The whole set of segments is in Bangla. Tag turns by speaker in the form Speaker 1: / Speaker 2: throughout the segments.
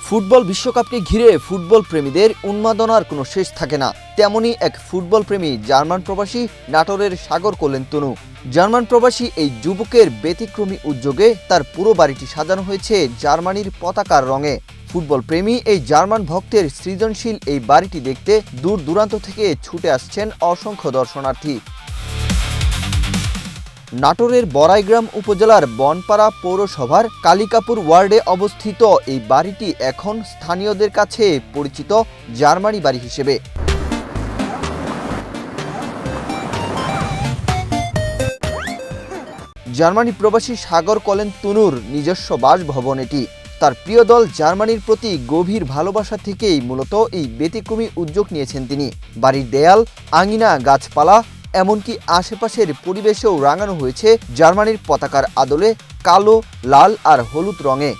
Speaker 1: ফুটবল বিশ্বকাপকে ঘিরে ফুটবল প্রেমীদের উন্মাদনার কোনো শেষ থাকে না। তেমনি এক ফুটবল প্রেমী জার্মান প্রবাসী নাটোরের সাগর কোলেন তনু। জার্মান প্রবাসী এই যুবকের ব্যতিক্রমী উদ্যোগে তার পুরো বাড়িটি সাজানো হয়েছে জার্মানির পতাকার রঙে। ফুটবল প্রেমী এই জার্মান ভক্তের সৃজনশীল এই বাড়িটি দেখতে দূর দূরান্ত থেকে ছুটে আসছেন অসংখ্য দর্শনার্থী। নাটোরের বড়াইগ্রাম উপজেলার বনপাড়া পৌরসভার কালিকাপুর ওয়ার্ডে অবস্থিত এই বাড়িটি এখন স্থানীয়দের কাছে পরিচিত জার্মানি বাড়ি হিসেবে। জার্মানি প্রবাসী সাগর কোলেন তনুর নিজস্ব বাসভবন এটি। তার প্রিয় দল জার্মানির প্রতি গভীর ভালোবাসা থেকেই মূলত এই ব্যতিক্রমী উদ্যোগ নিয়েছেন তিনি। বাড়ির দেয়াল, আঙিনা, গাছপালা এমনকি আশেপাশের পরিবেশেও রাঙানো হয়েছে জার্মানির পতাকার আদলে কালো, লাল আর হলুদ রঙে।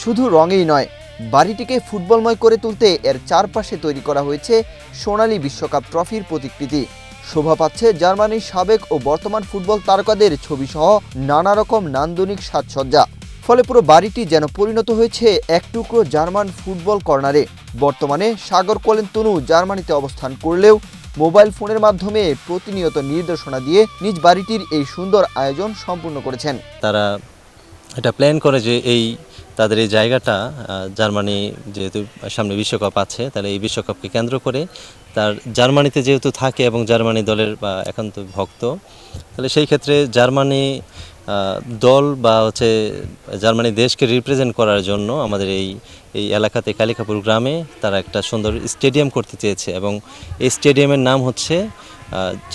Speaker 1: শুধু রঙেই নয়, বাড়িটিকে ফুটবলময় করে তুলতে এর চারপাশে তৈরি করা হয়েছে সোনালী বিশ্বকাপ ট্রফির প্রতিকৃতি। শোভা পাচ্ছে জার্মানির সাবেক ও বর্তমান ফুটবল তারকাদের ছবিসহ নানা রকম নান্দনিক সাজসজ্জা। ফলে পুরো বাড়িটি যেন পরিণত হয়েছে এক টুকরো জার্মান ফুটবল কর্নারে। বর্তমানে সাগর কোলেন তনু জার্মানিতে অবস্থান করলেও মোবাইল ফোনের মাধ্যমে প্রতিনিয়ত নির্দেশনা দিয়ে নিজ বাড়িটির এই সুন্দর আয়োজন সম্পূর্ণ করেছেন।
Speaker 2: তারা এটা প্ল্যান করে যে তাদের এই জায়গাটা জার্মানি যেহেতু সামনে বিশ্বকাপ আছে, তাহলে এই বিশ্বকাপকে কেন্দ্র করে তার জার্মানিতে যেহেতু থাকে এবং জার্মানি দলের একান্ত ভক্ত, তাহলে সেই ক্ষেত্রে জার্মানি দল বা জার্মানি দেশকে রিপ্রেজেন্ট করার জন্য আমাদের এই এলাকাতে কালিকাপুর গ্রামে তারা একটা সুন্দর স্টেডিয়াম করতে চেয়েছে এবং এই স্টেডিয়ামের নাম হচ্ছে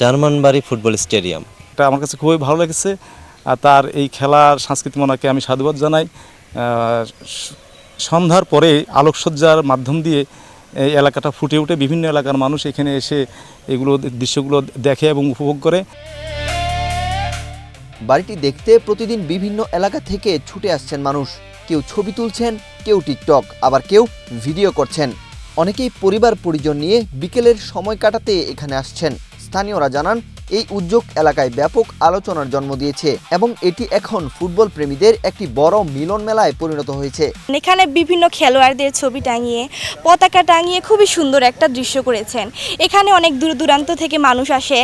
Speaker 2: জার্মানবাড়ি ফুটবল স্টেডিয়াম।
Speaker 3: এটা আমার কাছে খুবই ভালো লেগেছে। আর তার এই খেলার সাংস্কৃতিক মনাকে আমি সাধুবাদ জানাই। সন্ধ্যার পরে আলোকসজ্জার মাধ্যম দিয়ে এই এলাকাটা ফুটে উঠে বিভিন্ন এলাকার মানুষ এখানে এসে এগুলো দৃশ্যগুলো দেখে এবং উপভোগ করে।
Speaker 1: বাড়িটি দেখতে প্রতিদিন বিভিন্ন এলাকা থেকে ছুটে আসছেন মানুষ। কেউ ছবি তুলছেন, কেউ টিকটক, আবার কেউ ভিডিও করছেন। অনেকেই পরিবার পরিজন নিয়ে বিকেলের সময় কাটাতে এখানে আসছেন। স্থানীয়রা জানান এই উদ্যোগ এলাকায় ব্যাপক আলোচনার জন্ম দিয়েছে এবং এটি এখন ফুটবল প্রেমীদের একটি বড় মিলন মেলায় পরিণত হয়েছে।
Speaker 4: এখানে বিভিন্ন খেলোয়াড়দের ছবি টাঙিয়ে, পতাকা টাঙিয়ে খুবই সুন্দর একটা দৃশ্য করেছেন। এখানে অনেক দূর দূরান্ত থেকে মানুষ আসে,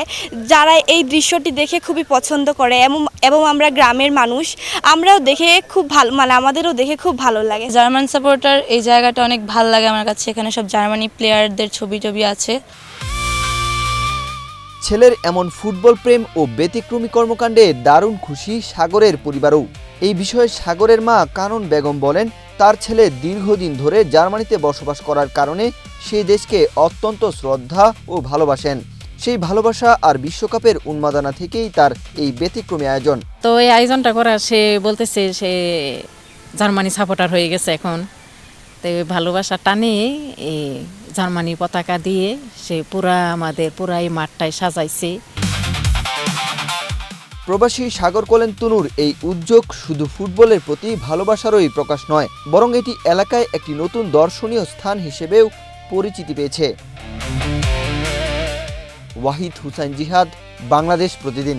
Speaker 4: যারা এই দৃশ্যটি দেখে খুবই পছন্দ করে এবং আমরা গ্রামের মানুষ, আমরাও দেখে খুব ভালো, আমাদেরও দেখে খুব ভালো লাগে।
Speaker 5: জার্মান সাপোর্টার এই জায়গাটা অনেক ভালো লাগে আমার কাছে। এখানে সব জার্মানি প্লেয়ারদের ছবি আছে।
Speaker 1: ছেলের এমন ফুটবল প্রেম ও ব্যতিক্রমী কর্মকাণ্ডে দারুণ খুশি সাগরের পরিবারও। এই বিষয়ে সাগরের মা কানন বেগম বলেন, তার ছেলে দীর্ঘদিন ধরে জার্মানিতে বসবাস করার কারণে সেই দেশকে অত্যন্ত শ্রদ্ধা ও ভালোবাসেন। সেই ভালোবাসা আর বিশ্বকাপের উন্মাদনা থেকেই তার এই ব্যতিক্রমী আয়োজন।
Speaker 5: তো এই আয়োজনটা করা, সে বলতেছে সে জার্মানি সাপোর্টার হয়ে গেছে এখন। তো ভালোবাসা টানে এই জার্মানি পতাকা দিয়ে সে আমাদের এই মাঠটাই সাজাইছে।
Speaker 1: প্রবাসী সাগর কোলেন তনুর এই উদ্যোগ শুধু ফুটবলের প্রতি ভালোবাসারই প্রকাশ নয়, বরং এটি এলাকায় একটি নতুন দর্শনীয় স্থান হিসেবেও পরিচিতি পেয়েছে। ওয়াহিদ হুসাইন জিহাদ, বাংলাদেশ প্রতিদিন।